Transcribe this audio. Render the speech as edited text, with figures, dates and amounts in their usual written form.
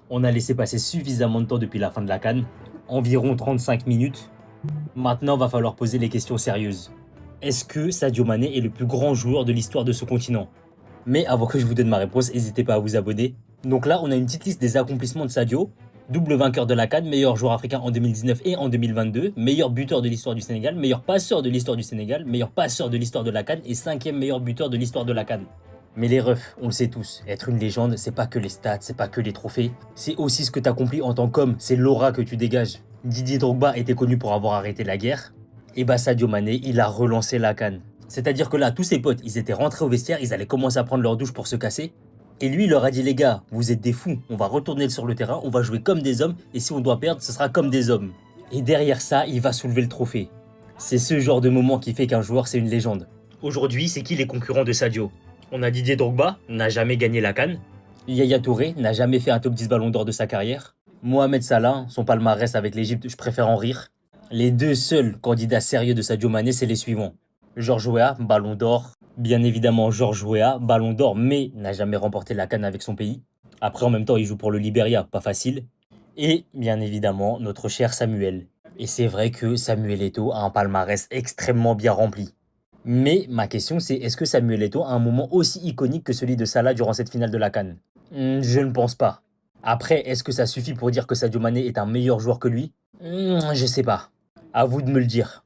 On a laissé passer suffisamment de temps depuis la fin de la CAN, environ 35 minutes. Maintenant, va falloir poser les questions sérieuses. Est-ce que Sadio Mané est le plus grand joueur de l'histoire de ce continent? Mais avant que je vous donne ma réponse, n'hésitez pas à vous abonner. Donc là, on a une petite liste des accomplissements de Sadio. Double vainqueur de la CAN, meilleur joueur africain en 2019 et en 2022, meilleur buteur de l'histoire du Sénégal, meilleur passeur de l'histoire du Sénégal, meilleur passeur de l'histoire de la CAN et cinquième meilleur buteur de l'histoire de la CAN. Mais les refs, on le sait tous, être une légende, c'est pas que les stats, c'est pas que les trophées, c'est aussi ce que tu accomplis en tant qu'homme, c'est l'aura que tu dégages. Didier Drogba était connu pour avoir arrêté la guerre, et bah Sadio Mané, il a relancé la CAN. C'est-à-dire que là, tous ses potes, ils étaient rentrés au vestiaire, ils allaient commencer à prendre leur douche pour se casser, et lui, il leur a dit, les gars, vous êtes des fous, on va retourner sur le terrain, on va jouer comme des hommes, et si on doit perdre, ce sera comme des hommes. Et derrière ça, il va soulever le trophée. C'est ce genre de moment qui fait qu'un joueur, c'est une légende. Aujourd'hui, c'est qui les concurrents de Sadio? On a Didier Drogba, n'a jamais gagné la CAN. Yaya Touré n'a jamais fait un top 10 ballon d'or de sa carrière. Mohamed Salah, son palmarès avec l'Égypte, je préfère en rire. Les deux seuls candidats sérieux de Sadio Mané, c'est les suivants. Georges Weah, ballon d'or. Bien évidemment, Georges Weah, ballon d'or, mais n'a jamais remporté la CAN avec son pays. Après, en même temps, il joue pour le Liberia, pas facile. Et bien évidemment, notre cher Samuel. Et c'est vrai que Samuel Eto'o a un palmarès extrêmement bien rempli. Mais ma question c'est, est-ce que Samuel Eto'o a un moment aussi iconique que celui de Salah durant cette finale de la CAN? Je ne pense pas. Après, est-ce que ça suffit pour dire que Sadio Mané est un meilleur joueur que lui? Je sais pas. À vous de me le dire.